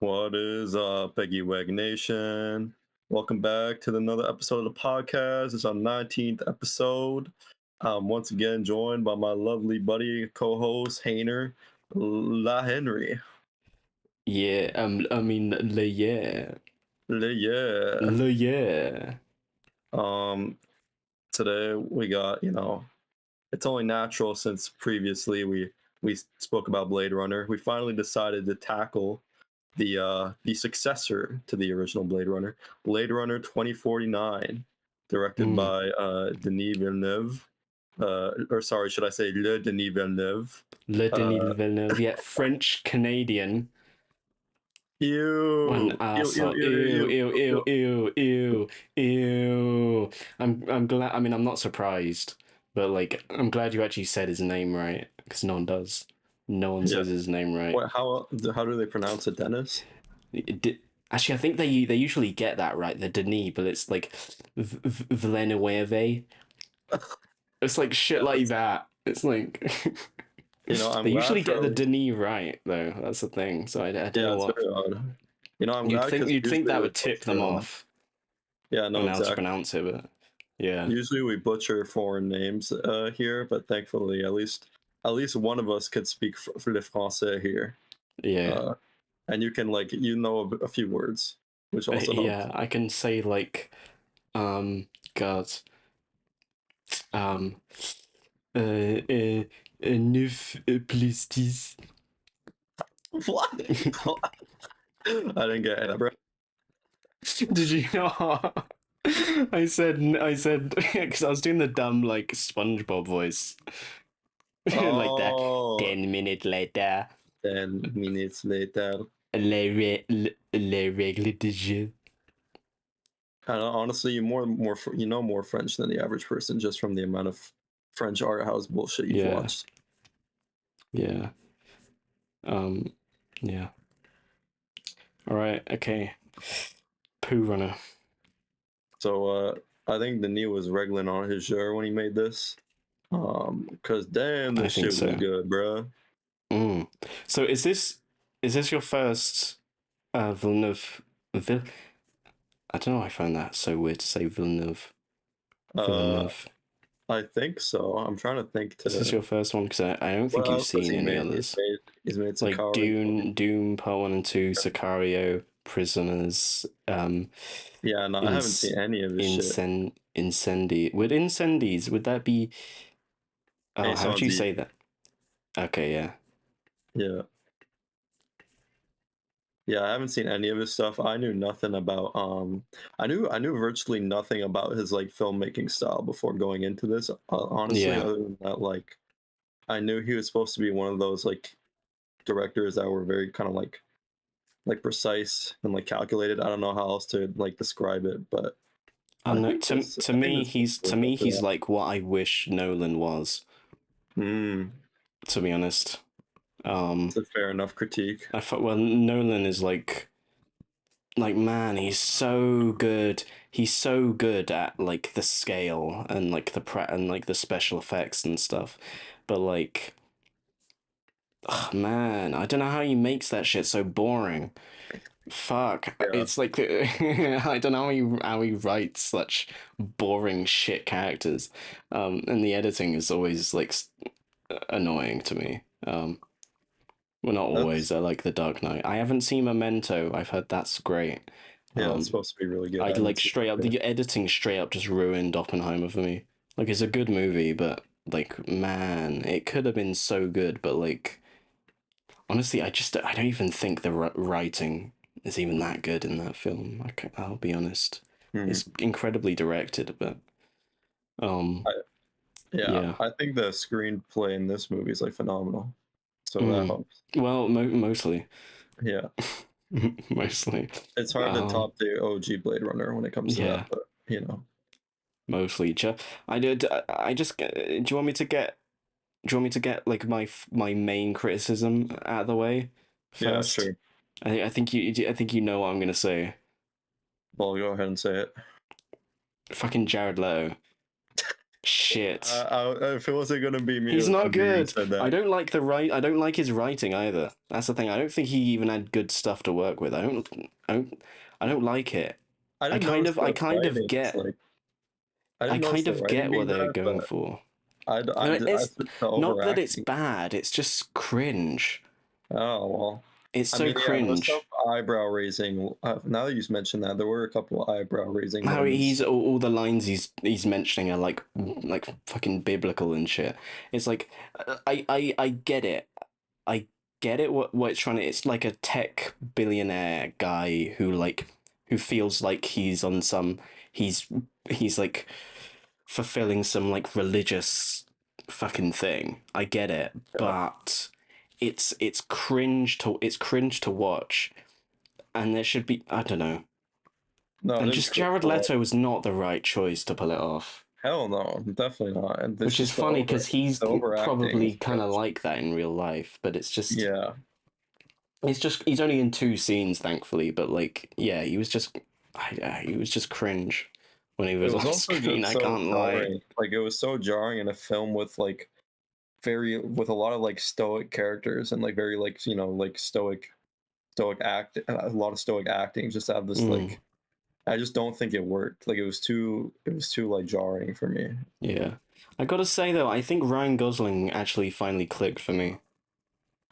What is up, Eggy Wegg Nation? Welcome back to another episode of the podcast. It's our 19th episode. I'm once again joined by my lovely buddy, co-host, Hainer La Henry. Yeah, yeah. Yeah. Yeah. Today we got, it's only natural since previously we spoke about Blade Runner. We finally decided to tackle the successor to the original Blade Runner 2049, directed by Denis Villeneuve. Or sorry, should I say Le Denis Villeneuve? Denis Villeneuve, yeah, French Canadian. One Ew, asshole. Ew. I'm glad. I mean, I'm not surprised, but like, I'm glad you actually said his name right because no one does. No one says his name right. How do they pronounce it, Dennis? Actually, I think they usually get that right, the Denis, but it's like Villeneuve. It's like shit like that. It's like I'm they usually glad get the Denis right though. That's the thing. So I don't know what. very odd. I'm You'd glad think because that would tip them off Yeah, no, on how to exactly. pronounce it, but yeah. Usually we butcher foreign names here, but thankfully at least one of us could speak le français here. Yeah. And you can a few words, which also helps. Yeah, I can say like God. Neuf plus 10. What? I didn't get it, bro. Did you know? I said because I was doing the dumb like SpongeBob voice, like that. 10 minutes later. 10 minutes later. Les règles du jeu. Honestly, you know more French than the average person just from the amount of French art house bullshit you've watched. Yeah. Yeah. All right. Okay. Pooh Runner. So I think Denis was regling on his jeu when he made this. Cause damn, this shit was good, bro. So is this your first Villeneuve? I don't know. I find that so weird to say Villeneuve. I think so. I'm trying to think. Is this your first one? Because I don't think you've seen any others. He's made like Doom Part 1 and 2, Sicario, Prisoners. Yeah, no, I haven't seen any of this shit. Incendi. Would Incendies, would that be... Oh, how would you say that? Okay, yeah. Yeah. Yeah, I haven't seen any of his stuff. I knew nothing about I knew virtually nothing about his like filmmaking style before going into this. Honestly, other than that, like I knew he was supposed to be one of those like directors that were very kind of like precise and like calculated. I don't know how else to like describe it, but to me he's like what I wish Nolan was. To be honest. It's a fair enough critique. I thought, well, Nolan is like man, he's so good. He's so good at like the scale and like the special effects and stuff. But like, oh, man, I don't know how he makes that shit so boring. Fuck, it's like I don't know how he writes such boring shit characters. And the editing is always like annoying to me. Well, not always. I like The Dark Knight. I haven't seen Memento. I've heard that's great. Yeah, it's supposed to be really good. I'd like straight up, the editing straight up just ruined Oppenheimer for me. Like, it's a good movie, but like, man, it could have been so good, but like, honestly, I don't even think the writing is even that good in that film. I'll be honest. It's incredibly directed, but I think the screenplay in this movie is like phenomenal. So that helps. Well, mostly. Yeah. Mostly. It's hard to top the OG Blade Runner when it comes to that, but Mostly. Do you want me to get like my main criticism out of the way first? Yeah, sure. I think you know what I'm gonna say. Well, go ahead and say it. Fucking Jared Leto. Shit. If it wasn't gonna be me, it He's was not gonna be you who good. said I that. don't like I don't like his writing either. That's the thing. I don't think he even had good stuff to work with. I don't like it. I didn't notice I the kind of writing. It's get like I I didn't notice kind the of writing get what being they're bad, going but for. I No, did I it's think the not that it's overacting. bad. It's just cringe. Oh well. It's I so mean, yeah, there was some cringe. eyebrow raising. Now that you mentioned that, there were a couple of eyebrow raising How moments. all the lines he's mentioning are like fucking biblical and shit. It's like I get it. I get it what it's trying to it's like a tech billionaire guy who who feels like he's on some he's he's like fulfilling some like religious fucking thing. I get it, Yeah. but it's cringe to watch, and there should be I don't know. No, And it is just cringe Jared to watch. Leto was not the right choice to pull it off. Hell no, definitely not. And this Which is just funny because he's the overacting probably was kind of cringe. like that in real life, but Yeah, it's just he's only in two scenes, thankfully. But like, yeah, he was just cringe when he it was was on also screen. just I so can't lie. jarring. Like it was so jarring in a film with like with a lot of like stoic characters and like very like like stoic act a lot of stoic acting. Just to have this Mm, like I just don't think it worked. Like it was too like jarring for me. yeah, I gotta say though, I think Ryan Gosling actually finally clicked for me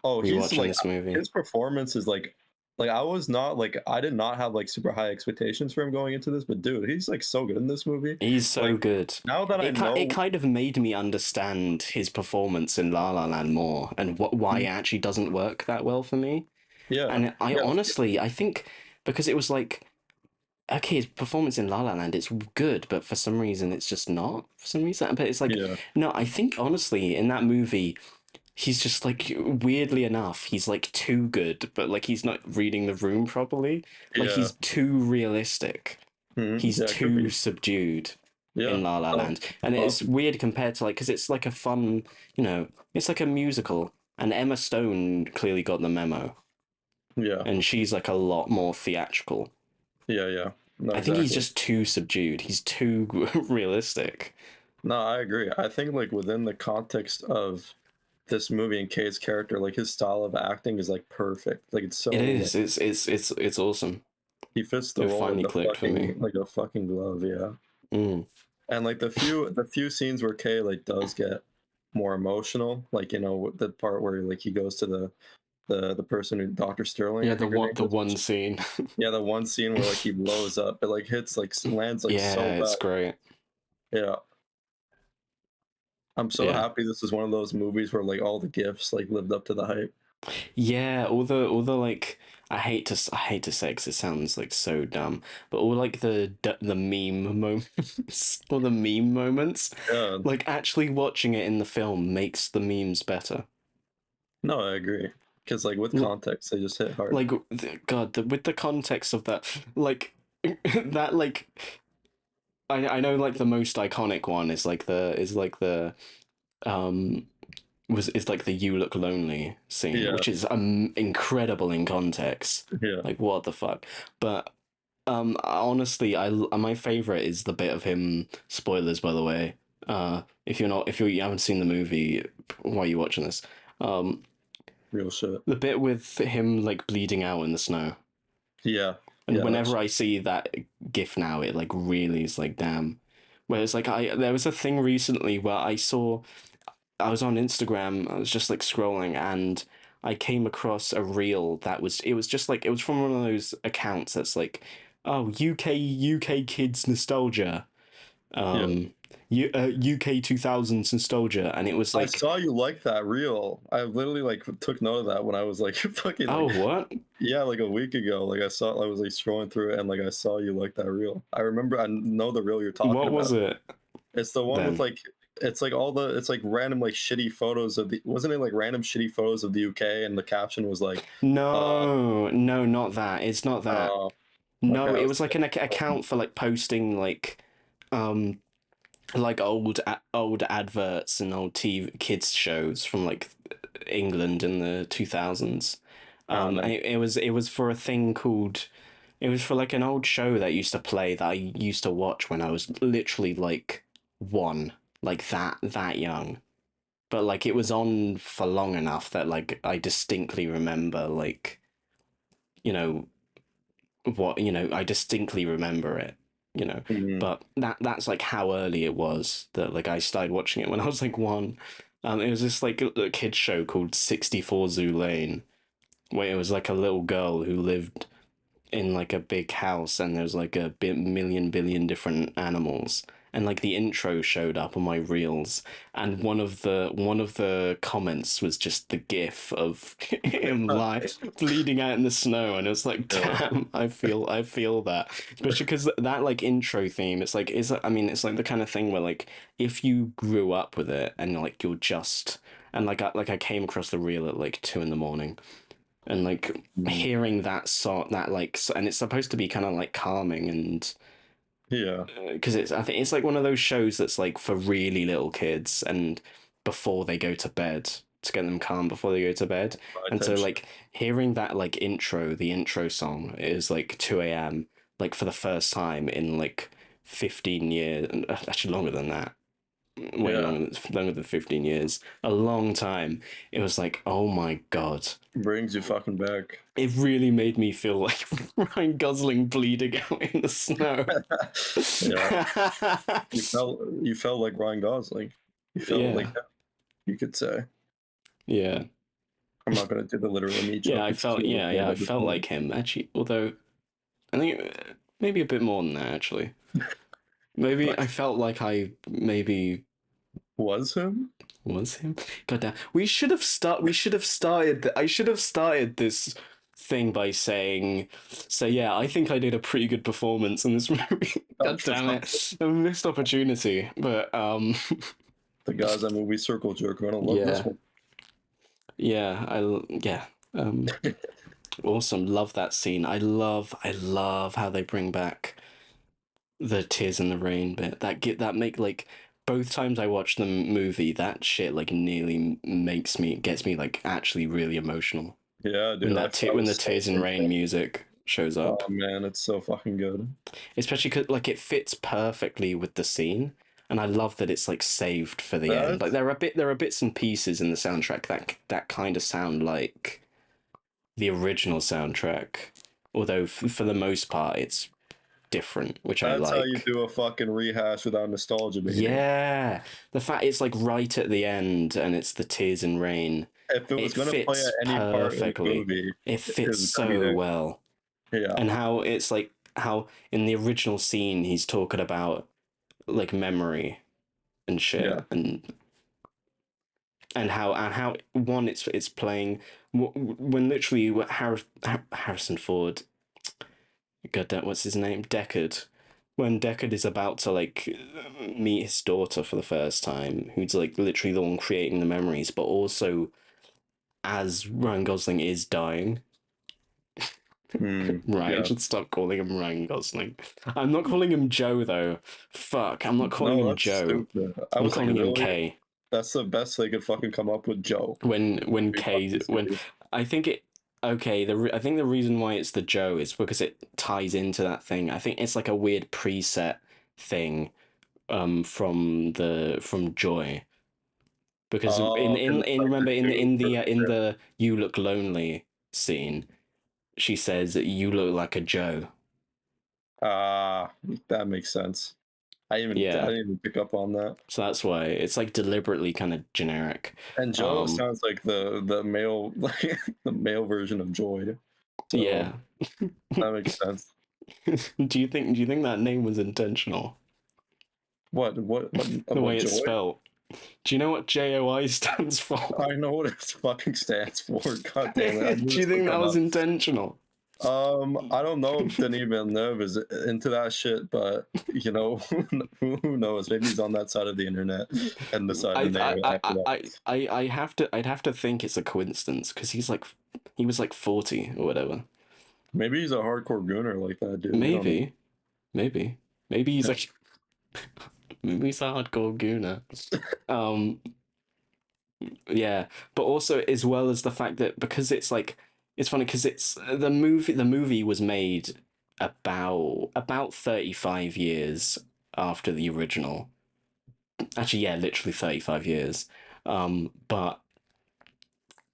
Oh, he's rewatching like this movie. his performance is like I was not like I did not have like super high expectations for him going into this, but dude, he's like so good in this movie. He's so Like good. now that I It know, kind of made me understand his performance in La La Land more and why it Mhm. actually doesn't work that well for me. Yeah, And I yeah, honestly, I think because it was like, okay, his performance in La La Land, it's good, but for some reason it's just not. For some reason, but it's like, yeah, no, I think honestly, in that movie, he's just like, weirdly enough, he's like too good, but like he's not reading the room properly. Like yeah, he's too realistic. He's yeah. It could too be. subdued Yeah. in La La Oh, Land. And it's possible. weird compared to like, because it's like a fun, it's like a musical. And Emma Stone clearly got the memo Yeah, and she's like a lot more theatrical. yeah, yeah. No, I think he's exactly. just too subdued. He's too realistic. No, I agree. I think like within the context of this movie and Kate's character, like his style of acting is like perfect. Like it's so It like is. It's awesome. he fits the It role finally clicked for me. like a fucking glove. Yeah. Mm. And like the few scenes where Kay like does get more emotional, like the part where like he goes to the person who Dr. Sterling, Yeah, I think her name the is. one scene. Yeah, the one scene where like he blows up, it like hits like lands like so Yeah, it's bad. great. Yeah, I'm so Yeah. happy this is one of those movies where like all the gifts like lived up to the hype. Yeah, all the like I hate to say because it sounds like so dumb, but all like the meme moments or the meme moments, Yeah, like actually watching it in the film makes the memes better. no, I agree. Because like with L- context, they just hit hard. Like God, with the context of that, like that, like I know like the most iconic one is like the um is like the "You Look Lonely" scene, Yeah, which is incredible in context. yeah, Like what the fuck? But honestly, my favorite is the bit of him. Spoilers, by the way. If you haven't seen the movie, why are you watching this? Um, real shit. the bit with him like bleeding out in the snow. Yeah, And yeah, that's whenever I see that gif now, it like really is like damn. Whereas like there was a thing recently where I was on Instagram, I was just like scrolling and I came across a reel that it was just like it was from one of those accounts that's like, oh, UK kids nostalgia. yeah. Um UK 2000s nostalgia, and it was I like, saw you like that reel. I literally like took note of that when I was like fucking oh, like what? yeah, like a week ago. Like I was like scrolling through it and like I saw you like that reel. I know the reel you're talking What was about. it It's the one with then? like it's like it's like random like shitty photos of the wasn't it like random shitty photos of the UK and the caption was like No, no, not that. It's not that. uh okay, No, I it was was like an account for like posting um like old adverts and old TV kids shows from like England in the 2000s. I don't know. And it was for a thing called it was for like an old show that used to play that I used to watch when I was literally like one. like that young. But like it was on for long enough that like I distinctly remember like, you know, I distinctly remember it, you know. Mhm. But that's like how early it was that like I started watching it when I was like one. It was this like a kids show called 64 Zoo Lane, where it was like a little girl who lived in like a big house and there's like a million billion different animals, and like the intro showed up on my reels, and one of the comments was just the gif of him bleeding out in the snow, and it was like, Yeah. damn, I feel that, especially because that like intro theme, it's like is I mean it's like the kind of thing where like if you grew up with it and like you're just and like I came across the reel at like 2 in the morning, and like Mhm. hearing that song, that like and it's supposed to be kind of like calming, and Yeah. because it's I think it's like one of those shows that's like for really little kids and before they go to bed, to get them calm before they go to bed. My And so type shit. like hearing that like the intro song is like 2 a.m. like for the first time in like 15 years, actually longer than that, way Yeah. longer than 15 years, a long time. It was like, oh my god, Brings you fucking back. it really made me feel like Ryan Gosling bleeding out in the snow. Yeah. You felt like Ryan Gosling. You felt like Yeah, him, you could say. yeah, I'm not gonna do the literally me yeah. joke. I It's felt, too yeah, yeah. I late at this felt point. like him actually. Although I think maybe a bit more than that. Actually, maybe I But felt like I maybe was him? was him. God damn. We should have started. I should have started this thing by saying, so yeah, I think I did a pretty good performance in this movie. Oh, God for damn fuck. it, a missed opportunity. But The guys that movie Circle Jerk are gonna love this yeah, one. yeah, yeah. Um, awesome. Love that scene. I love how they bring back the tears in the rain bit. That make like both times I watch the movie, that shit like nearly gets me like actually really emotional Yeah, when dude, I when was the so tears in rain into it. music shows Oh up. man, it's so fucking good. Especially because like it fits perfectly with the scene, and I love that it's like saved for the end. Like That's there are bits and pieces in the soundtrack that kind of sound like the original soundtrack, although for the most part it's different, which I that's how you like. do a fucking rehash without nostalgia baiting. Yeah, the fact it's like right at the end and it's the tears and rain, If it was it gonna play at fits any part in the perfectly. movie, It it fits was gonna be so there. well. Yeah, And how it's like how in the original scene he's talking about like memory and shit, yeah. and how one it's playing when literally Harrison Ford, god damn, what's his name, Deckard, when Deckard is about to like meet his daughter for the first time, who's like literally the one creating the memories, but also as Ryan Gosling is dying. Ryan Yeah. should stop calling him Ryan Gosling. I'm not calling him Joe though. Fuck, I'm not calling No, him that's Joe. stupid. I I'm was like, calling him really? Kay. That's the best they could fucking come up with, Joe. When Are you fucking Kay when serious? I think it okay, I think the reason why it's the Joe is because it ties into that thing. I think it's like a weird preset thing from Joy, because Oh, because it's in like the remember new in version. the You Look Lonely scene, she says you look like a Joe. Ah, that makes sense. I Yeah. didn't even pick up on that. So that's why it's like deliberately kind of generic. And Joe Um, sounds like the male like the male version of Joy. So yeah. that makes sense. Do you think that name was intentional? What The what way it's Joy? spelled. Do you know what JOI stands for? I know what it fucking stands for. God damn it! I knew Do you this would think that come was up. intentional? I don't know if Denis Villeneuve is into that shit, but you know, who knows? Maybe he's on that side of the internet and decided to name it after that. I'd have to think it's a coincidence because he was like 40 or whatever. Maybe he's a hardcore gooner like that dude. We don't know. Maybe, maybe, maybe he's like maybe he's a hardcore gooner. Um, yeah, but also as well as the fact that because it's like it's funny because it's the movie was made about 35 years after the original, actually, yeah, literally 35 years. But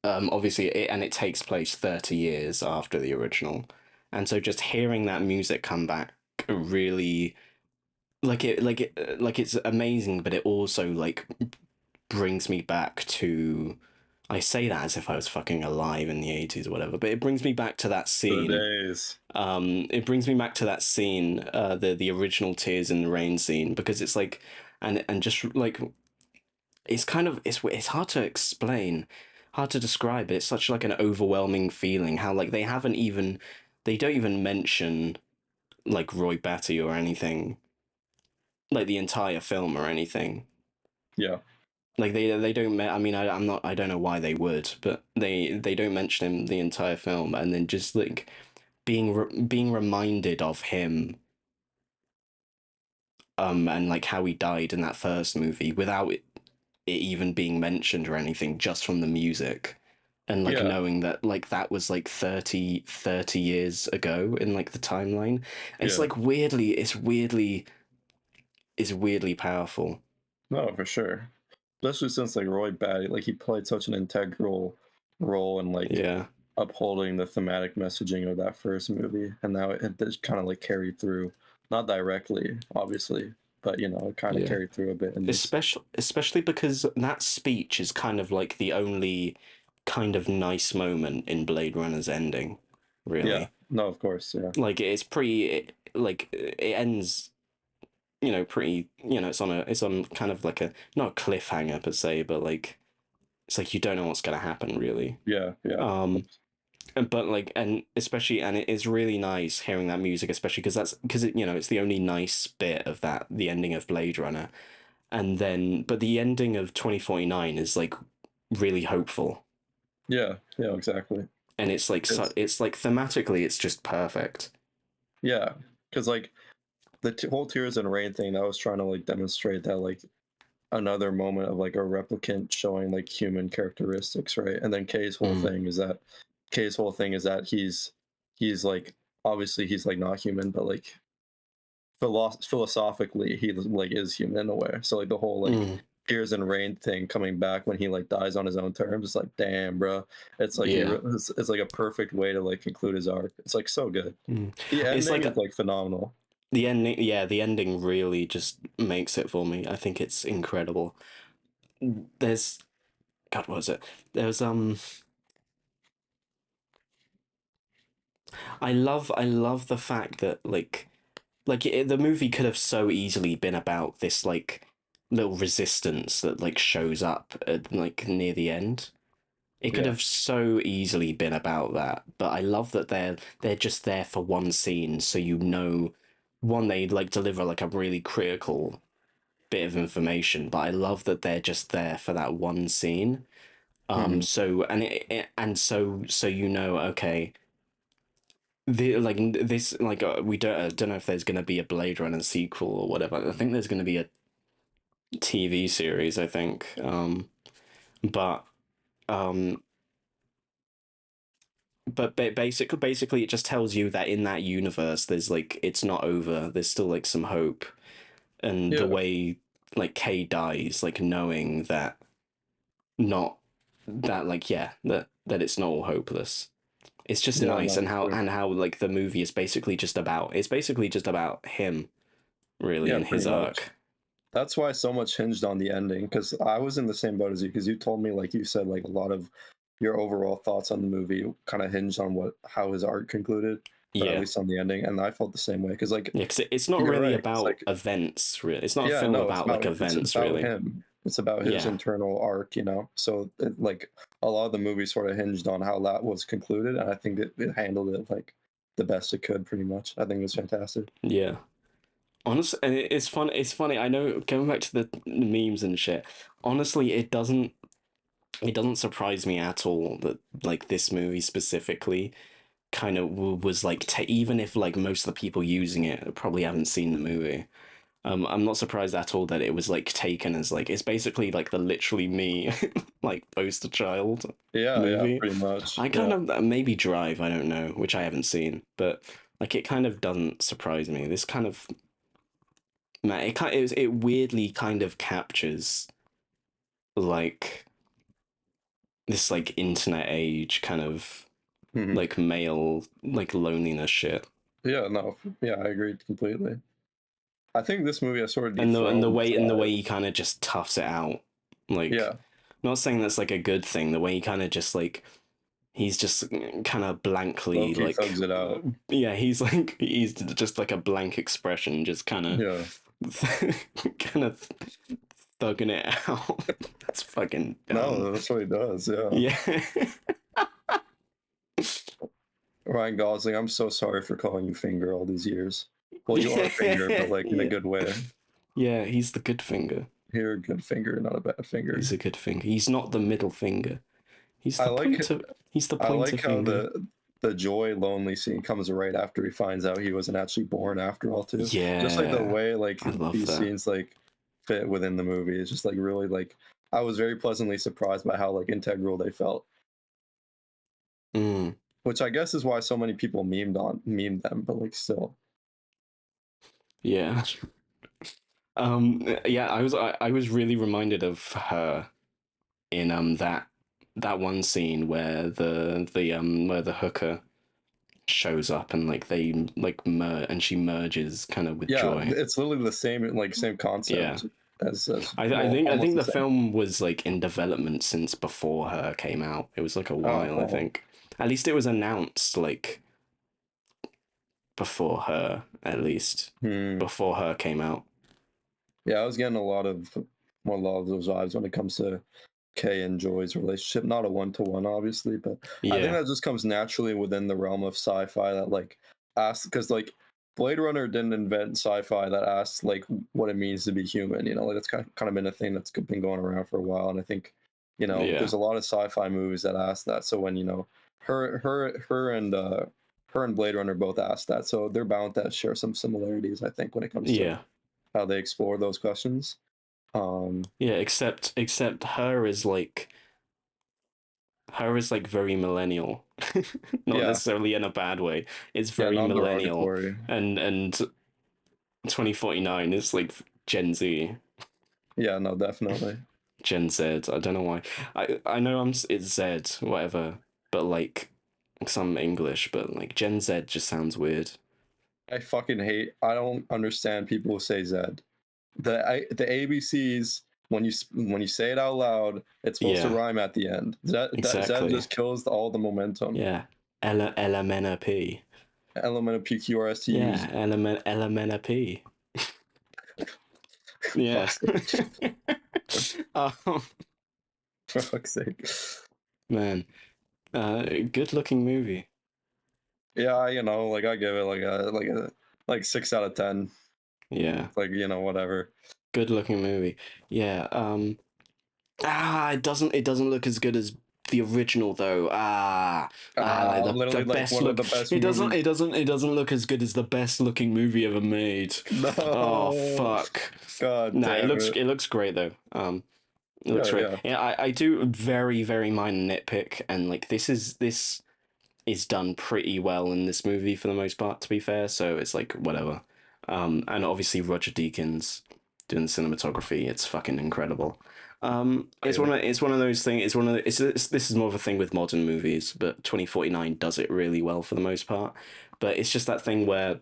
obviously, it takes place 30 years after the original, and so just hearing that music come back really like it's amazing, but it also like brings me back to. I say that as if I was fucking alive in the 80s or whatever, but it brings me back to that The scene. days. It brings me back to that scene, the original Tears in the Rain scene, because it's like, and just like it's kind of it's hard to explain, hard to describe. But it's such like an overwhelming feeling. How like they don't even mention like Roy Batty or anything, like the entire film or anything. Yeah. Like they don't. I mean, I'm not. I don't know why they would, but they don't mention him the entire film, and then just like being reminded of him, and like how he died in that first movie without it even being mentioned or anything, just from the music, and like Yeah. knowing that like that was like 30 years ago in like the timeline. It's Yeah. like weirdly powerful. No, for sure. Especially since like Roy Batty, like he played such an integral role in like Yeah, upholding the thematic messaging of that first movie, and now it just kind of like carried through, not directly, obviously, but you know, it kind of yeah. carried through a bit in this. Especially because that speech is kind of like the only kind of nice moment in Blade Runner's ending, Yeah. really. No, of course. Yeah. Like it's like it ends, pretty, it's on kind of like a not a cliffhanger per se, but like it's like you don't know what's gonna happen really. Yeah. Yeah. Um, but like, and especially, and it is really nice hearing that music, especially because it's the only nice bit of that, the ending of Blade Runner. And then but the ending of 2049 is like really hopeful, Yeah. Yeah. Exactly. and it's like It's it's like thematically it's just perfect. yeah, because like the whole Tears and Rain thing, that was trying to like demonstrate that like another moment of like a replicant showing like human characteristics, right? And then Mm, K's whole thing is that he's like obviously he's like not human, but like philosophically he like is human in a way. So like the whole like mm, Tears and Rain thing coming back when he like dies on his own terms, it's like damn, bro. It's like yeah. it's like a perfect way to like conclude his arc. It's like so good. Mm. The It's ending like is like phenomenal. the ending, yeah, the ending really just makes it for me. I think it's incredible. There's God, what was it? There was I love the fact that the movie could have so easily been about this like little resistance that like shows up at like near the end. It could Yeah. have so easily been about that, but I love that they're just there for one scene, so one, they like deliver like a really critical bit of information, but I love that they're just there for that one scene. Hmm. So and so okay, this like we don't know if there's gonna be a Blade Runner sequel or whatever. I think there's gonna be a TV series. I think, but um, basically it just tells you that in that universe there's like it's not over, there's still like some hope, and the Yeah. way like Kay dies, like knowing that not that like yeah that it's not all hopeless. It's just Yeah. nice, No, and for how sure. like the movie is basically just about him really Yeah, in pretty his much. arc. That's why so much hinged on the ending, because I was in the same boat as you, because you told me, like you said, like a lot of your overall thoughts on the movie kind of hinged on what how his arc concluded, or at Yeah, least on the ending, and I felt the same way. Because like yeah, because it's not you're really right, it's about like events. Really, it's not a yeah, film no, about like it's events. about Really, him. It's about his yeah, internal arc, you know. So like a lot of the movie sort of hinged on how that was concluded, and I think it handled it like the best it could, pretty much. I think it was fantastic. yeah. Honestly, and it's fun. It's funny. I know, going back to the memes and shit. Honestly, it doesn't surprise me at all that like this movie specifically kind of was like even if like most of the people using it probably haven't seen the movie. I'm not surprised at all that it was like taken as like it's basically like the literally me like poster child Yeah, yeah, movie. pretty much. I kind Yeah. of maybe Drive, I don't know, which I haven't seen, but like it kind of doesn't surprise me. This kind of man, it weirdly kind of captures like this like internet age kind of Mhm. like male like loneliness shit. Yeah, no, yeah, I agree completely. I think this movie has sort of And dethroned. the way he kind of just toughs it out. Like, Yeah, not saying that's like a good thing. The way he kind of just like he's just kind of low blankly key like thugs it out. yeah, he's like he's just like a blank expression, just kind of Yeah, kind of thugging it out. That's fucking dumb. no, that's what he does. Yeah, Yeah. Ryan Gosling, I'm so sorry for calling you Finger all these years. Well, you are Finger, but like in a Yeah. good way. Yeah, he's the good finger. You're a good finger, not a bad He's finger. a good finger. He's not the middle finger. He's I the like pointer. He's the I pointer like how finger. the Joy lonely scene comes right after he finds out he wasn't actually born after all too. Just like the Yeah, way like I love these that. scenes like fit within the movie is just like really like I was very pleasantly surprised by how like integral they felt. Mm, Which I guess is why so many people memed them, but like still. yeah. Yeah, I was really reminded of her in that one scene where the hooker shows up and like they like and she merges kind of with Yeah, Joy. it's literally the same Yeah. concept as I well, think almost the the same. film was like in development since before her came out. It was like a while, I Oh, think. At least it was announced like before her, at least. hmm. Before her came out. Yeah, I was getting a lot of those vibes when it comes to Kay and Joy's relationship. Not a one to one, obviously, but I think Yeah. that just comes naturally within the realm of sci-fi that like asks because like Blade Runner didn't invent sci-fi that asks like what it means to be human. You know, like that's kind of been a thing that's been going around for a while, and I think Yeah. there's a lot of sci-fi movies that ask that. So when her and Blade Runner both asked that, so they're bound to share some similarities. I think when it comes to Yeah. how they explore those questions. Um, Yeah, except her is like very millennial. Not yeah, necessarily in a bad way. It's yeah, very millennial non-derogatory. and 2049 is like Gen Z. Yeah, no, definitely. Gen Z. I don't know why. I know it's Z, whatever, but like some English, but like Gen Z just sounds weird. I fucking hate. I don't understand people who say Z. The ABCs when you say it out loud, it's supposed to Yeah, rhyme at the end. Z exactly. just kills all the momentum. Yeah. LMNP. Element of Yeah, PQRSTUs. LMNP. Yeah. Fuck's sake. Oh For fuck's sake. man. Good looking movie. Yeah, like I give it like 6 out of 10. Yeah. Like whatever. Good looking movie. Yeah. It doesn't look as good as the original though. Like the Literally like best one of look. the best movies. It doesn't look as good as the best looking movie ever made. Oh No. fuck. God Nah, damn it. it looks great though. It looks Yeah, great. yeah. Yeah, I do very, very minor nitpick, and like this is done pretty well in this movie for the most part, to be fair. So it's like whatever. And obviously Roger Deakins doing the cinematography, it's fucking incredible. Yeah. It's one of those things. This is more of a thing with modern movies, but 2049 does it really well for the most part. But it's just that thing where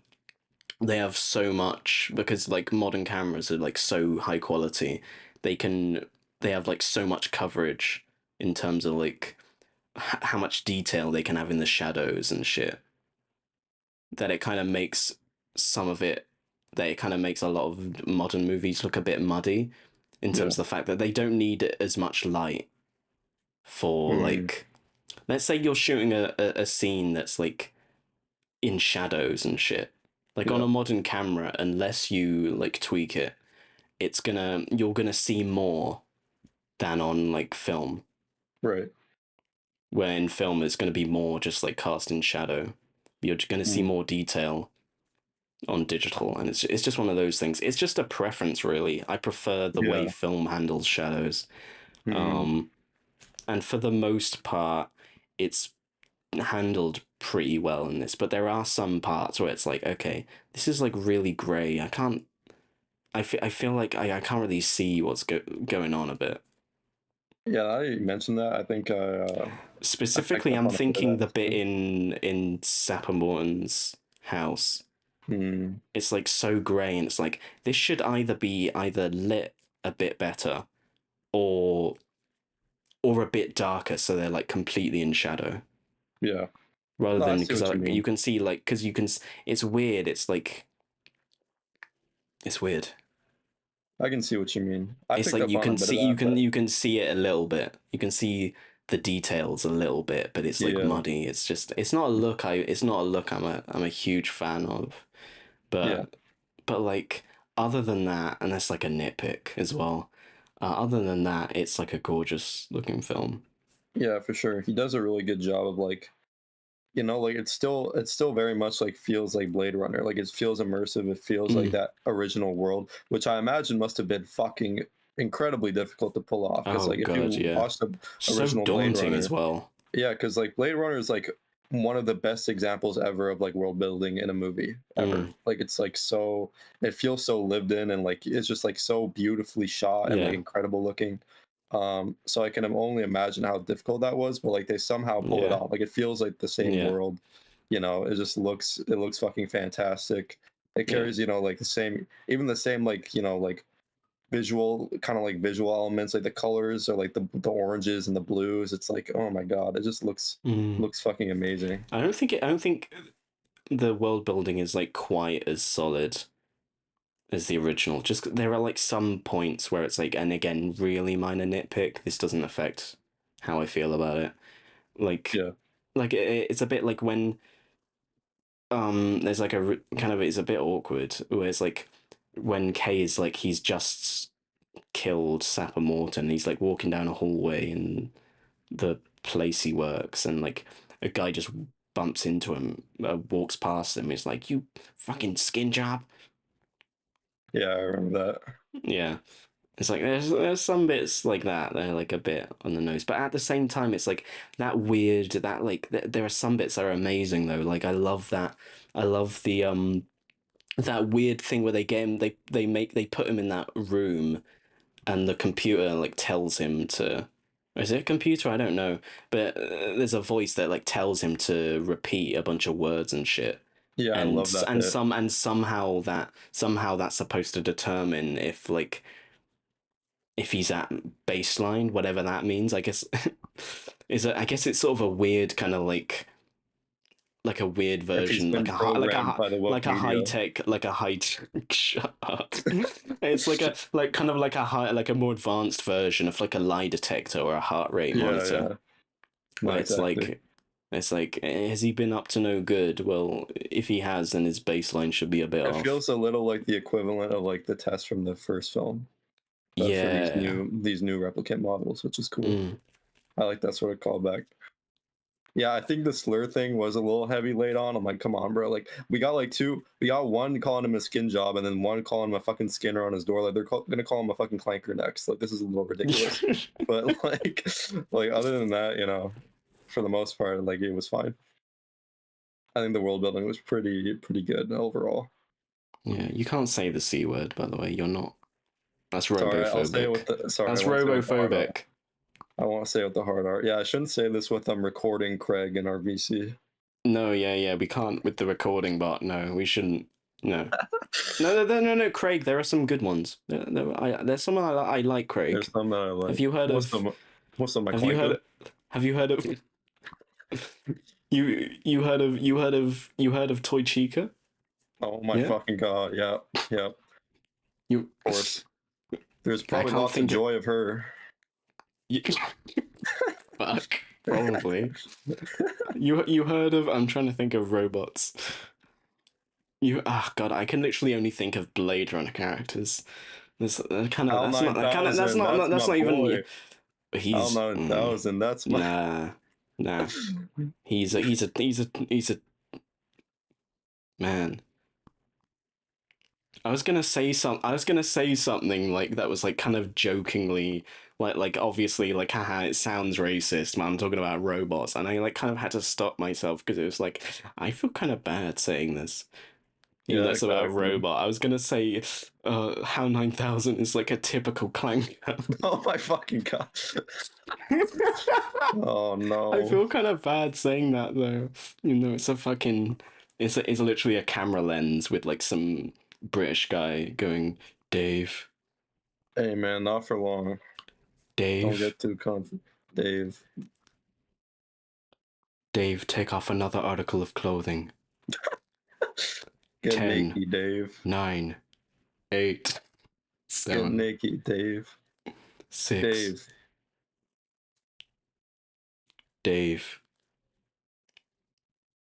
they have so much because like modern cameras are like so high quality, they can they have like so much coverage in terms of like how much detail they can have in the shadows and shit that it kind of makes some of it that it kind of makes a lot of modern movies look a bit muddy in Yeah. terms of the fact that they don't need as much light for Mm, like let's say you're shooting a scene that's like in shadows and shit like on yeah. a modern camera unless you like tweak it you're gonna see more than on like film Right. where in film it's gonna be more just like cast in shadow you're gonna see Mm, more detail on digital, and it's just one of those things. It's just a preference, really. I prefer the way yeah. film handles shadows, Mm, um, and for the most part, it's handled pretty well in this. But there are some parts where it's like, okay, this is like really grey. I feel like I can't really see what's going on a bit. Yeah, I mentioned that. I picked Specifically, up I'm on a bit of thinking that the bit too. in Sapper Morton's house. Hmm. It's like so grey, and it's like this should either be either lit a bit better or a bit darker, so they're like completely in shadow, Yeah. rather No, I than see because what you you mean. can see like because you can. It's weird. It's like it's weird. I can see what you mean. I It's picked like up you on a can bit of see that, but you can see it a little bit. You can see the details a little bit, but it's like yeah, muddy. It's just it's not a look I'm a huge fan of. yeah, But like other than that, and that's like a nitpick as well. Other than that, it's like a gorgeous looking film. yeah, for sure. He does a really good job of like, like it's still very much like feels like Blade Runner. Like it feels immersive. It feels like Mm. that original world, which I imagine must have been fucking incredibly difficult to pull off. Because Oh like if god, you yeah. watch the So original Blade daunting as Runner, well. yeah, because like Blade Runner is like one of the best examples ever of like world building in a movie ever. Mm. Like it's like so it feels so lived in and like it's just like so beautifully shot and like Yeah, incredible looking. So I can only imagine how difficult that was, but like they somehow pull it yeah, off. Like it feels like the same yeah, world. It looks fucking fantastic. It yeah. carries, like the same even the same like, like visual kind of like visual elements like the colors or like the oranges and the blues. It's like, oh my god, it just looks Mm. looks fucking amazing. I don't think the world building is like quite as solid as the original. Just there are like some points where it's like, and again, really minor nitpick. This doesn't affect how I feel about it. Like, Yeah, it's a bit like when there's like kind of it's a bit awkward where it's like when Kay is like he's just killed Sapper Morton. He's like walking down a hallway in the place he works, and like a guy just bumps into him, walks past him. He's like, "You fucking skin job." yeah, I remember that. Yeah, it's like there's some bits like that. They're like a bit on the nose, but at the same time, it's like that weird. That like there are some bits that are amazing though. Like I love that. I love the that weird thing where they get him. They put him in that room and the computer like tells him to. Is it a computer? I don't know, but there's a voice that like tells him to repeat a bunch of words and shit, Yeah, I love that bit. and somehow that's supposed to determine if like if he's at baseline, whatever that means. I guess I guess it's sort of a weird kind of like a weird If he's version, been programmed by the woke like a high media. tech, like a high. Shut up. It's like a like kind of like a high, like a more advanced version of like a lie detector or a heart rate Yeah, monitor, yeah. No, where exactly. it's like has he been up to no good? Well, if he has, then his baseline should be a bit It off. feels a little like the equivalent of like the test from the first film, but for these Yeah. new replicant models, which is cool. Mm. I like that sort of callback. Yeah, I think the slur thing was a little heavy laid on. I'm like, come on, bro. Like, we got one calling him a skin job and then one calling him a fucking skinner on his door. Like, they're gonna call him a fucking clanker next. Like, this is a little ridiculous. But like other than that, for the most part, like it was fine. I think the world building was pretty good overall. Yeah, you can't say the C word, by the way. You're not. That's Sorry, I'll say it robophobic. with the sorry, I That's won't say it with the hard R. robophobic. I won't say it with the hard R. Yeah, I shouldn't say this with recording Craig in our VC. No, yeah, yeah, we can't with the recording bot. No, we shouldn't. No. No, Craig, there are some good ones. There's some I like, There's Craig. some that I Have like. you heard of, Most of my have you clanker. heard, have you heard of, you heard of Toy Chica? Oh my Yeah? fucking god! Yeah, yeah. Of You, course. There's I probably can't lots of think of, joy of her. you, fuck, probably. You heard of, I'm trying to think of robots. God, I can literally only think of Blade Runner characters. That's kind of HAL that's not that kind of 9000. That's that's my not even. boy. HAL He's 9000. That's my. nah, nah. He's a man. I was gonna say something like that was like kind of jokingly like obviously like haha it sounds racist, man. I'm talking about robots, and I like kind of had to stop myself because it was like I feel kind of bad saying this. And Yeah, that's about a exactly. robot. I was gonna say, HAL 9000 is like a typical clank. Oh my fucking god. Oh I no. feel kind of bad saying that though. You know, it's literally a camera lens with like some British guy going, Dave, Hey man, not for long. Don't Dave, get too confident. Dave. Dave, take off another article of clothing. Get 10, naked, Dave. 9, 8, Get 7, naked, Dave. 6. Dave. Dave,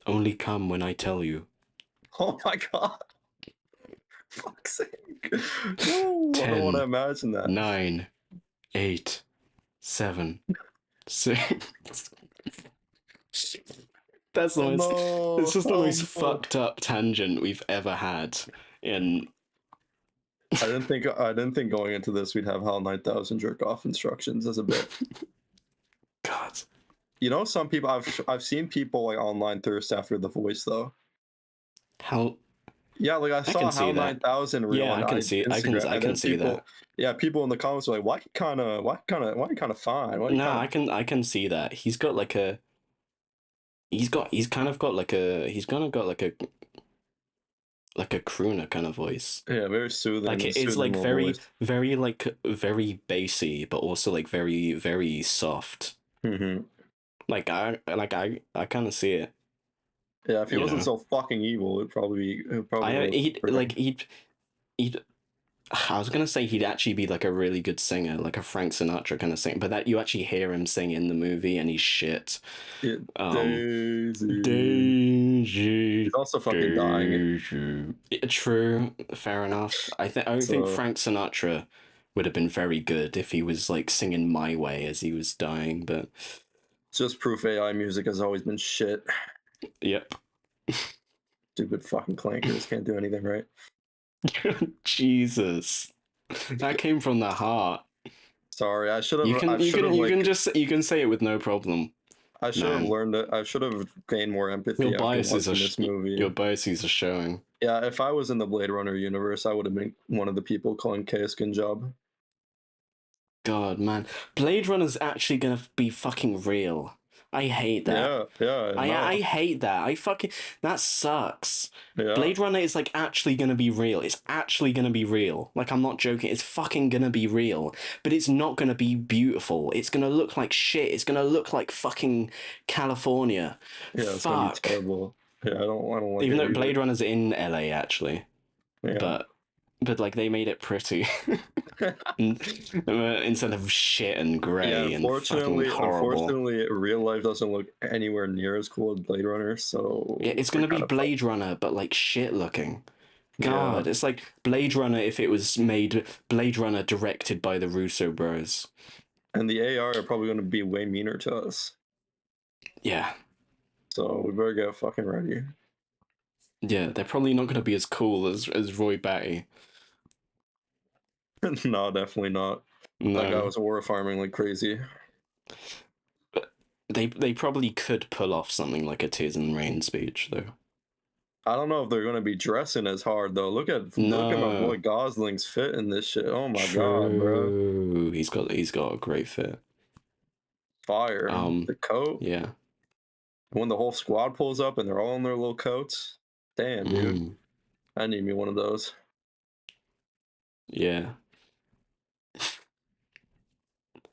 only come when I tell you. Oh my god. Fuck's sake. No, I don't want to 10, imagine that. 9, 8, 7, 6. That's the Oh most. no. It's just the Oh most no. fucked up tangent we've ever had. In I didn't think going into this we'd have HAL 9000 jerk off instructions as a bit. God, You know, some people I've seen people like online thirst after the voice though. how Yeah, like I I can saw see HAL that. 9000 reel Yeah, on I can see. Instagram, I and can then see that. people in the comments were like, why he No, kind of I can see that. He's got like a. He's kind of got like a. He's kind of got like a crooner kind of voice. yeah, very Like it's soothing like little voice. very bassy, but also like very soft. Hmm. I kind of see it. Yeah, if he You wasn't know, so fucking evil, it'd probably I work he'd for like him. he'd I was gonna say he'd actually be like a really good singer, like a Frank Sinatra kind of singer, but that you actually hear him sing in the movie and he's shit. Yeah, Um, Daisy. He's Daisy, also fucking dying. Daisy. Yeah, true, fair enough. I don't think So Frank Sinatra would have been very good if he was like singing My Way as he was dying, but just proof AI music has always been shit. yep. Stupid fucking clankers can't do anything right. Jesus, that came from the heart. Sorry, I should have like You can say it with no problem, I should have man. learned it. I should have gained more Your empathy after biases are watching this movie. your biases are showing. Yeah, if I was in the Blade Runner universe, I would have been one of the people calling Kaiskin job. God, man, Blade Runner's actually gonna be fucking real. I hate that. Yeah, yeah, I no, hate that. I fucking that sucks. yeah, Blade Runner is like actually gonna be real. It's actually gonna be real. Like I'm not joking. It's fucking gonna be real. But it's not gonna be beautiful. It's gonna look like shit. It's gonna look like fucking California. yeah. It's gonna be Fuck. terrible. Yeah, I don't like Even it though either. Blade Runner's in LA actually, Yeah. but like they made it pretty instead of shit and Yeah, grey and fucking horrible. real life doesn't look anywhere near as cool as Blade Runner, Yeah, so it's we're gonna be kind of fucked. Blade Runner, but like shit looking. Yeah, God, it's like Blade Runner if it was made Blade Runner directed by the Russo bros. and the AI are probably going to be way meaner to us, Yeah. so we better get fucking ready. Yeah, they're probably not gonna be as cool as Roy Batty. No, definitely not. That guy No. was war farming like crazy. But they probably could pull off something like a Tears and Rain speech though. I don't know if they're going to be dressing as hard though. Look at my boy No. Gosling's fit in this shit. Oh my god, bro, True. He's got a great fit. fire! The coat Yeah. when the whole squad pulls up and they're all in their little coats. Damn, dude, Mm. I need me one of those. Yeah.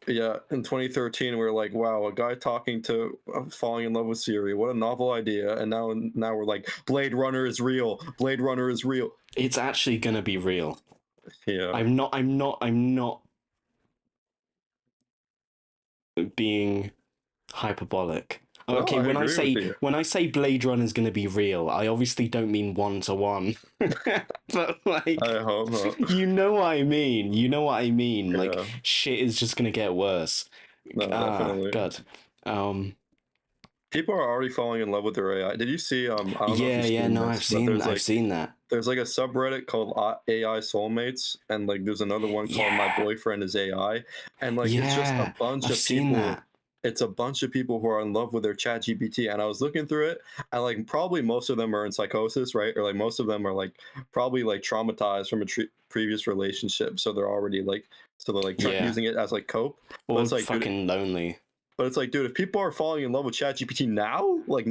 Yeah, in 2013, we were like, wow, a guy talking to falling in love with Siri. What a novel idea. And now we're like, Blade Runner is real. Blade Runner is real. It's actually gonna be real. Yeah. I'm not being hyperbolic. No, Okay, I agree with you. when I say Blade Runner is going to be real, I obviously don't mean 1-to-1. But I like hope not. you know what I mean. You know what I mean. Like Yeah. shit is just going to get worse. No, Ah, definitely. God. Um People are already falling in love with their AI. Did you see I don't know if yeah, you've yeah, seen no, this, but I've seen that. there's like a subreddit called AI Soulmates, and like there's another one called My Yeah. Boyfriend is AI, and like it's just a Yeah. bunch I've of seen people. that. it's a bunch of people who are in love with their chat GPT. And I was looking through it, and like probably most of them are in psychosis, right? Or like most of them are like probably like traumatized from a previous relationship. So they're already like, so they're like Yeah. using it as like cope. But Or it's like, dude, fucking lonely. but it's like, dude, if people are falling in love with ChatGPT now, like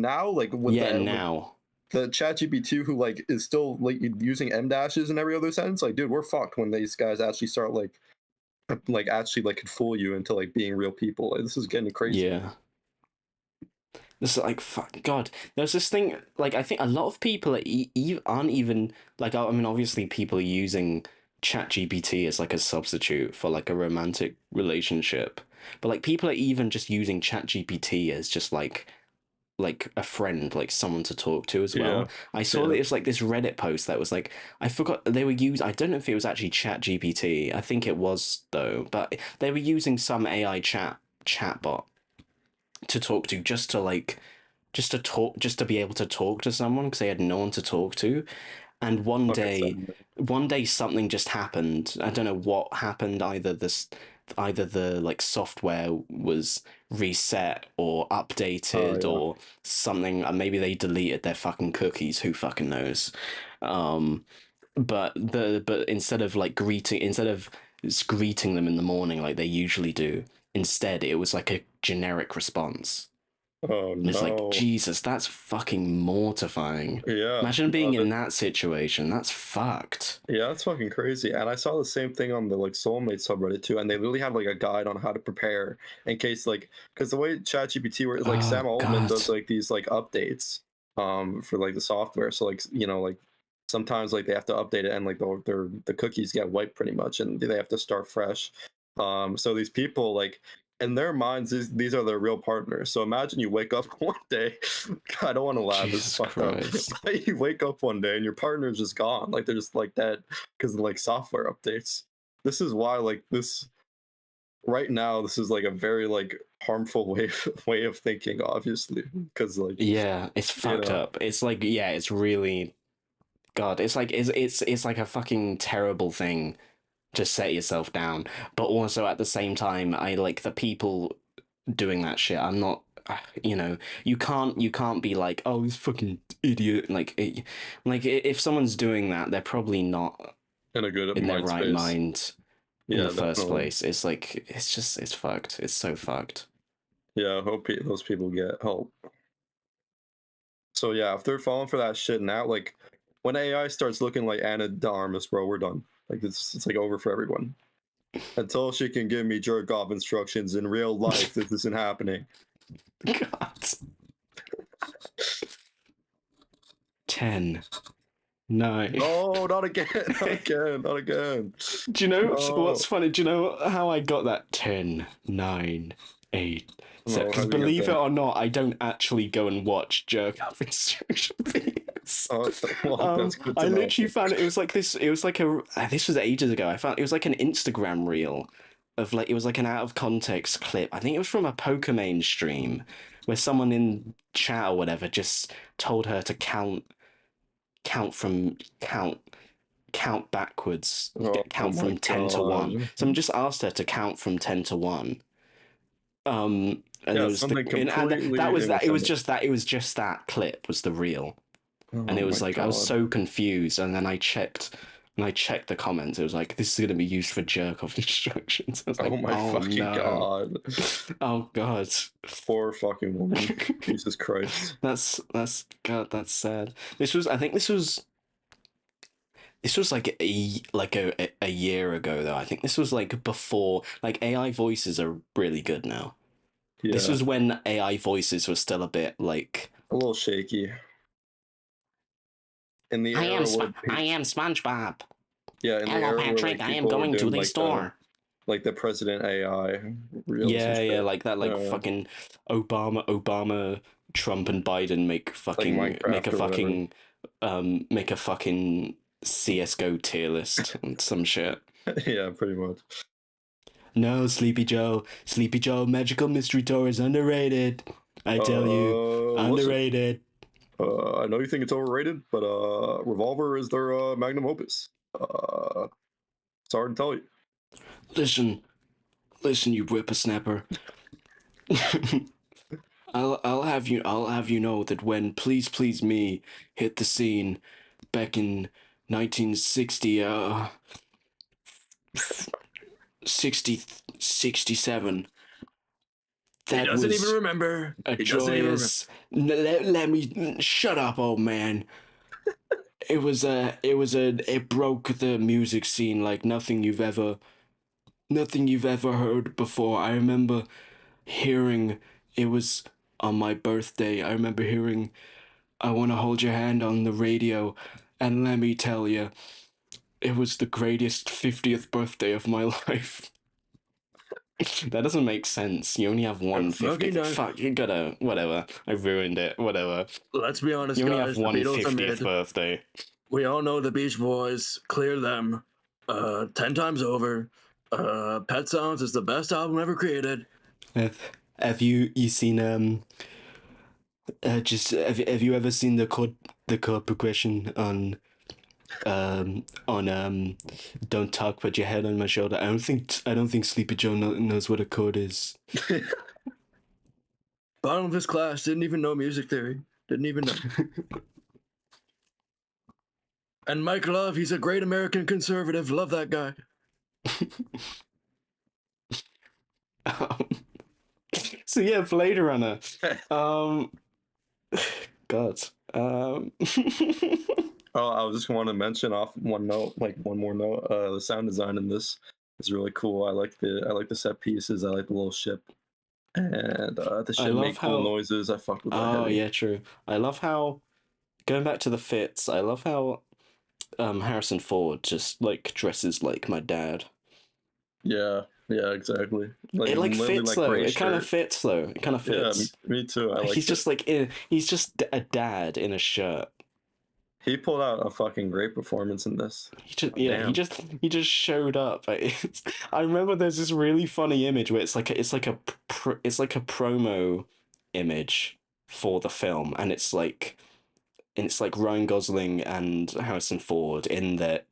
with Yeah, the now. ChatGPT who like is still like using M dashes in every other sentence, like, dude, we're fucked when these guys actually start like actually like could fool you into like being real people. Like, this is getting crazy. Yeah. This is like, fuck, God. There's this thing, like, I think a lot of people aren't even, like, I mean, obviously people are using ChatGPT as, like, a substitute for, like, a romantic relationship. But, like, people are even just using ChatGPT as just, like a friend, like someone to talk to as Yeah, well. I saw that yeah. it's like this Reddit post that was like, I forgot they were using, I don't know if it was actually Chat GPT. I think it was though, but they were using some AI chatbot to talk to, just to like, just to talk, just to be able to talk to someone because they had no one to talk to. And Fucking sudden. one day something just happened. I don't know what happened. Either the like software was reset or Oh updated yeah. or something. Maybe they deleted their fucking cookies. Who fucking knows? Um, but instead of greeting them in the morning like they usually do, instead it was like a generic response. Oh And it's like, no. Jesus, that's fucking mortifying. Yeah. Imagine No, being in that situation. That's fucked. yeah, that's fucking crazy. And I saw the same thing on the like soulmate subreddit too, and they literally had like a guide on how to prepare in case like because the way ChatGPT works, like Oh Sam Altman God. does like these like updates for like the software. So like like sometimes like they have to update it and like the cookies get wiped pretty much and they have to start fresh. So these people like in their minds these are their real partners. So imagine you wake up one day, I don't want to laugh, this is Jesus fucked up. Christ. But you wake up one day and your partner is just gone, like they're just like dead because of like software updates. This is why like this right now this is like a very like harmful way of thinking, obviously, because like Yeah, it's you fucked know up. It's like, yeah, it's really, God, it's like it's like a fucking terrible thing to set yourself down. But also at the same time, I like the people doing that shit. I'm not, you can't be like, oh, this fucking idiot. If someone's doing that, they're probably not in a good in their mind right space. mind in Yeah, the first definitely. place. It's like, it's fucked. It's so fucked. Yeah, I hope those people get help. So yeah, if they're falling for that shit now, like when AI starts looking like Anna de Armas, bro, we're done. Like it's like over for everyone. Until she can give me jerk off instructions in real life, this isn't happening. God. 10, 9. No, not again, not again, not again. Do you know what's No, funny? Do you know how I got that 10, 9, 8? no, how Because do you get believe it that? or not, I don't actually go and watch jerk off instruction videos. Well, that's good to I know. literally found it was like this. It was like this was ages ago. I found it was like an Instagram reel of like it was like an out of context clip. I think it was from a Pokemon stream where someone in chat or whatever just told her to count from count backwards, Oh count my from 10 to 1. god. Someone just asked her to count from 10 to 1. And Yeah, it was something and that completely was that independent. it was just that clip was the reel. And Oh it my was like I was god. so confused, and then I checked the comments. It was like this is going to be used for jerk off instructions. I was Oh like, my oh fucking no, god. oh god. Poor fucking woman. Jesus Christ. That's God. That's sad. I think this was like a year ago though. I think this was like before like AI voices are really good now. This Yeah, was when AI voices were still a bit like a little shaky. In the era where I am SpongeBob. yeah, in the Hello, era where Patrick. like I am people were going to doing the store. like the president AI reels and Yeah, yeah, shit. like that, like Uh, fucking Obama, Trump, and Biden like Minecraft or whatever. make a fucking CS:GO tier list and some shit. Yeah, pretty much. No, Sleepy Joe, Magical Mystery Tour is underrated. I tell you, Listen, underrated. I know you think it's overrated, but Revolver is their magnum opus. Sorry to tell you. Listen, you whippersnapper. I'll have you know that when Please Please Me hit the scene back in 1960 60 67, He that doesn't even was remember. a He doesn't even remember. joyous. Let me shut up, old man. It broke the music scene like nothing you've ever heard before. I remember hearing it was on my birthday. I remember hearing I Want to Hold Your Hand on the radio, and let me tell you, it was the greatest 50th birthday of my life. That doesn't make sense. You only have one Fucking 50th. no. Fuck, you gotta. Whatever. I ruined it. Whatever. Let's be honest, You only have guys. The one Beatles are 50th mid. birthday. We all know the Beach Boys. Clear them. 10 times over. Pet Sounds is the best album ever created. Have, have you seen just have you ever seen the chord progression on Don't Talk, Put Your Head on My Shoulder? I don't think Sleepy Joe knows what a chord is. Bottom of his class, didn't even know music theory. Didn't even know. And Mike Love, he's a great American conservative. Love that guy. Um, so yeah, Blade Runner. Um, God. Oh, I was just want to mention off one note, like one more note. The sound design in this is really cool. I like the set pieces. I like the little ship, and the I ship love make cool how. noises. I fuck with that Oh heavy. yeah, true. I love how going back to the fits. I love how Harrison Ford just like dresses like my dad. Yeah, yeah, exactly. Like It like literally fits like though. gray It kind of shirt. fits though. It kind of Yeah, fits. me too. I He's liked it. just like he's just a dad in a shirt. He pulled out a fucking great performance in this. He just God yeah, damn. he just showed up. I remember there's this really funny image where it's like a promo image for the film, and it's like Ryan Gosling and Harrison Ford in their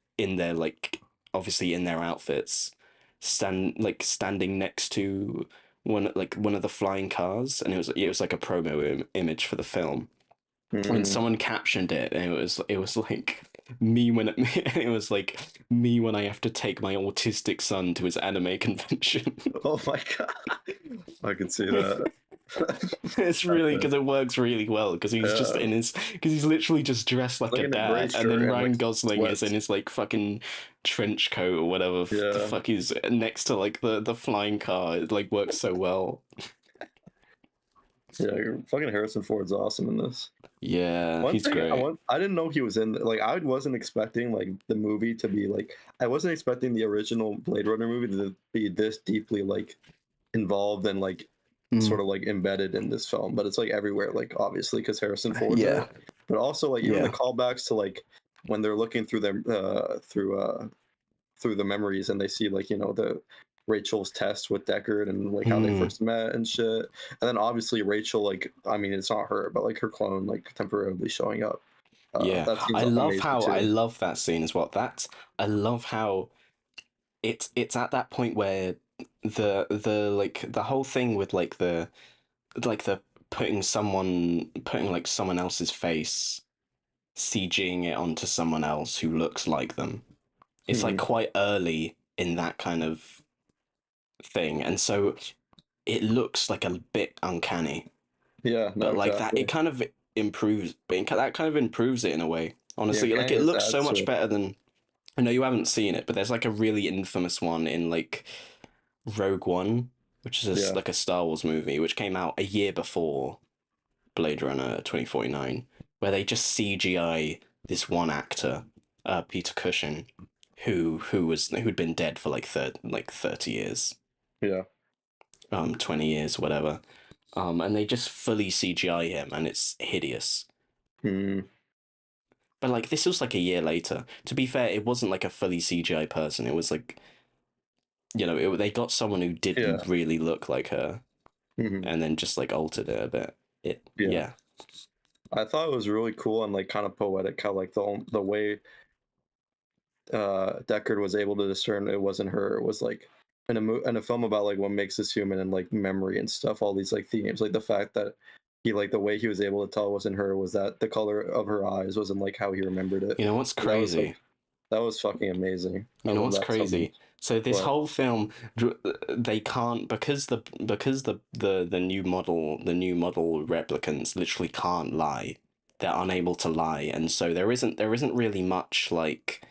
like obviously in their outfits, standing next to one of the flying cars, and it was like a promo image for the film. And Mm. someone captioned it, and it was like me when it was like me when I have to take my autistic son to his anime convention. Oh my god. I can see that. It's really because it works really well because he's just Yeah. in his because he's literally just dressed like Like a in a gray dad, and then shirt and like Ryan Gosling is in sweats. his like fucking trench coat or whatever the Yeah. fuck he's next to like the flying car. It like works so well. Yeah, fucking Harrison Ford's awesome in this. Yeah, One he's thing great. I didn't know he was in, like I wasn't expecting like the movie to be like, I wasn't expecting the original Blade Runner movie to be this deeply like involved and like Mm. sort of like embedded in this film, but it's like everywhere, like obviously because Harrison Ford's in Yeah, it, but also like even the yeah. callbacks to like when they're looking through them through the memories and they see like the Rachel's test with Deckard and like how they Mm. first met and shit. And then obviously Rachel, like I mean it's not her, but like her clone like temporarily showing up. Yeah, That seems amazing I too. love that scene as well. I love how it's at that point where the like the whole thing with like the putting like someone else's face, CGing it onto someone else who looks like them. It's like Hmm. quite early in that kind of thing, and so it looks like a bit uncanny. Yeah, no, But like that, it exactly. kind of improves. That kind of improves it in a way. The Honestly, like it uncanniness looks so adds to much it. better than. I know you haven't seen it, but there's like a really infamous one in like Rogue One, which is Yeah. like a Star Wars movie, which came out a year before Blade Runner 2049, where they just CGI this one actor, Peter Cushing, who'd been dead for like 30 years, Yeah. 20 years, whatever. And they just fully CGI him, and it's hideous. Hmm. But like this was like a year later. To be fair, it wasn't like a fully CGI person. It was like they got someone who Yeah. didn't really look like her, Hmm. and then just like altered it a bit. Yeah. Yeah. I thought it was really cool and like kind of poetic how like the way Deckard was able to discern it wasn't her. It was like in a film about like what makes us human and like memory and stuff, all these like themes, like the fact that he like the way he was able to tell it wasn't her was that the color of her eyes wasn't like how he remembered it. You know what's That was crazy? like that was fucking amazing. I You know love what's that so crazy? much. So this But whole film, they can't because the new model replicants literally can't lie. They're unable to lie, and so there isn't really much like,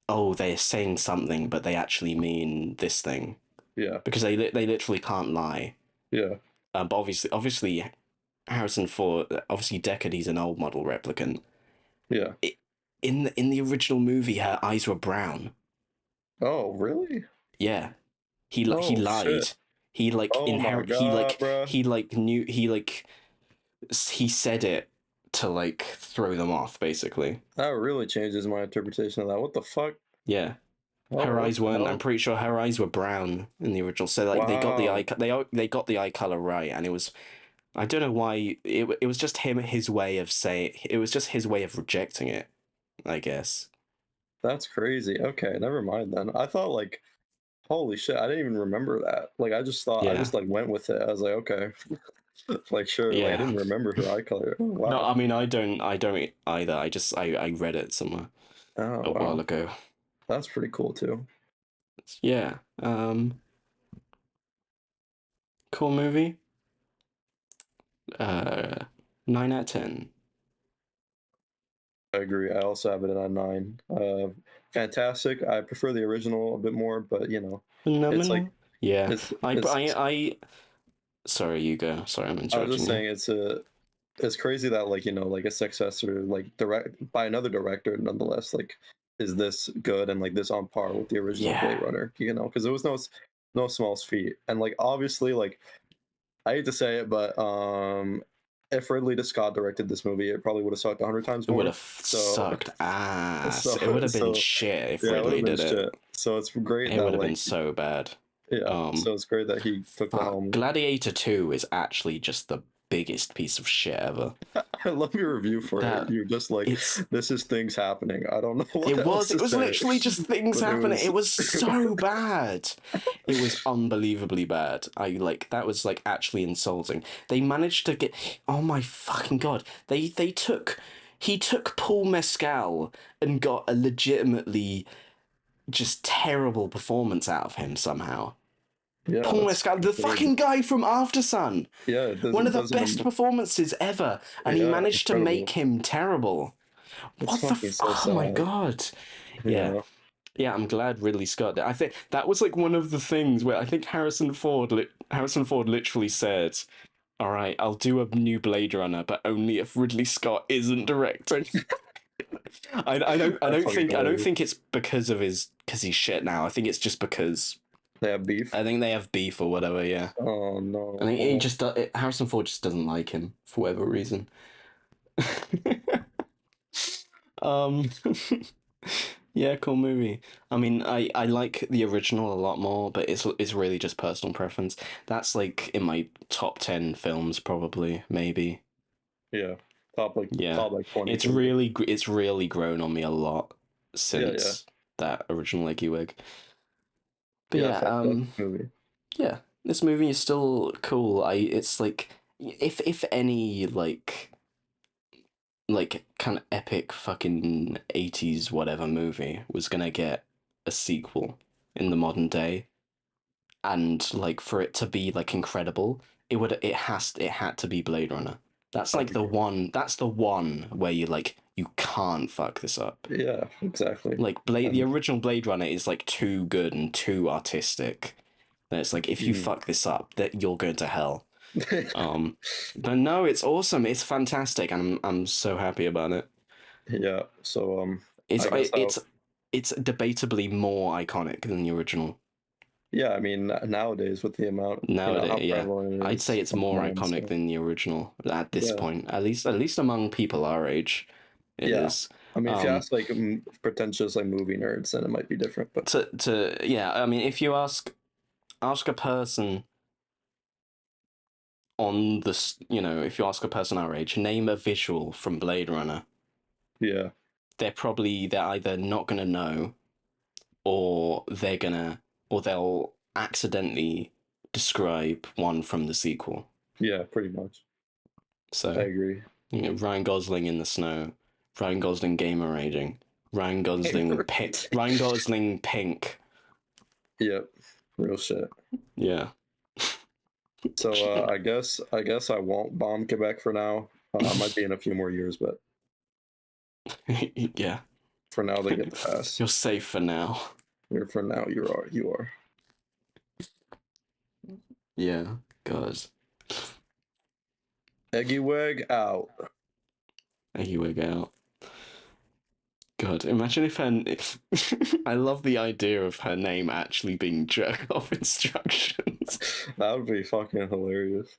oh, they're saying something, but they actually mean this thing, yeah, because they literally can't lie. yeah, But obviously Harrison Ford, obviously Deckard, he's an old model replicant. yeah. It, in the original movie, her eyes were brown. Oh, really? Yeah, he Oh shit. lied. He like Oh my inherit. god, bruh. He like knew. He said it to like throw them off, basically. That really changes my interpretation of that. What the fuck? Yeah, Oh, her what eyes the weren't. I'm hell? pretty sure her eyes were brown in the original. So like Wow. they got the eye color right, and it was. I don't know why it was just his way of saying it was just his way of rejecting it, I guess. That's crazy. Okay, never mind then. I thought like, holy shit, I didn't even remember that. Like I just thought I Yeah, just like went with it. I was like, okay. Like sure, like I yeah. didn't remember her eye color. Oh, No, wow. I mean I don't either. I read it somewhere Oh a while wow. ago. That's pretty cool too. Yeah. Cool movie. 9 out of 10. I agree. I also have it at a 9. Fantastic. I prefer the original a bit more, but it's like Phenomenal. Yeah. it's Sorry, you go. Sorry, I'm I was just interrupting you. saying it's crazy that like like a successor like direct by another director nonetheless like is this good and like this on par with the original Yeah. Blade Runner, because there was no small feat. And like obviously like I hate to say it, but if Ridley Scott directed this movie, it probably would have sucked 100 times It would more. have So sucked ass. so It would have been so shit if yeah, it would Ridley have been did it. shit. So it's great It that would have been like so bad. yeah, Um, so it's great that he took the Fuck. helm. Gladiator 2 is actually just the biggest piece of shit ever. I love your review for it. That You're just like, it's this is things happening. I don't know what else to it was say, literally just things but it happening. was. It was so bad. It was unbelievably bad. I like that was like actually insulting. They managed to get, oh my fucking god. They took he took Paul Mescal and got a legitimately just terrible performance out of him somehow. Yeah, Paul that's Mescal, fucking the crazy. fucking guy from Aftersun, Yeah, it one of the doesn't. best performances ever, and he Yeah, managed to make incredible. him terrible. It's What the? fucking so Oh my sad. god! Yeah, Yeah, yeah. I'm glad Ridley Scott did. I think that was like one of the things where I think Harrison Ford literally said, "All right, I'll do a new Blade Runner, but only if Ridley Scott isn't directing." that's fucking I don't hilarious. think it's because he's shit now. I think it's just because They have beef. I think they have beef or whatever. Yeah. Oh I think he no. just Harrison Ford just doesn't like him for whatever reason. um, yeah, cool movie. I mean, I like the original a lot more, but it's really just personal preference. That's like in my top 10 films, probably, maybe. Yeah, Yeah, top like 20 for me. it's really grown on me a lot Yeah, yeah, since that original Eggy Wegg. But yeah. yeah, Fantastic movie. yeah, this movie is still cool. It's like if any like kind of epic fucking 80s whatever movie was gonna get a sequel in the modern day, and like for it to be like incredible, it had to be Blade Runner. That's like Agreed. that's the one where you can't fuck this up. Yeah, exactly. Like the And original Blade Runner is like too good and too artistic. That it's like if you mhm. fuck this up, that you're going to hell. Um, but no, it's awesome. It's fantastic, and I'm so happy about it. Yeah. So It's I guess I'll. it's debatably more iconic than the original. Yeah, I mean nowadays with the amount, Nowadays, how yeah, prevalent it I'd say is it's more online. iconic So than the original at this yeah, point. At least among people our age, it yeah. is. I mean, if you Um, ask like pretentious like movie nerds, then it might be different. But to yeah, I mean, if you ask a person on this, if you ask a person our age, name a visual from Blade Runner, yeah, they're either not gonna know or or they'll accidentally describe one from the sequel. Yeah, pretty much. I So, agree. Ryan Gosling in the snow, Ryan Gosling gamer raging, Ryan Gosling pink, Ryan Gosling pink. Yep, real shit. Yeah. So I guess I won't bomb Quebec for now. Might be in a few more years, but Yeah. for now they get the pass. You're safe for now. For now, you are. Yeah, God. Eggy Wegg out. Eggy Wegg out. God, imagine if I love the idea of her name actually being jerk off instructions. That would be fucking hilarious.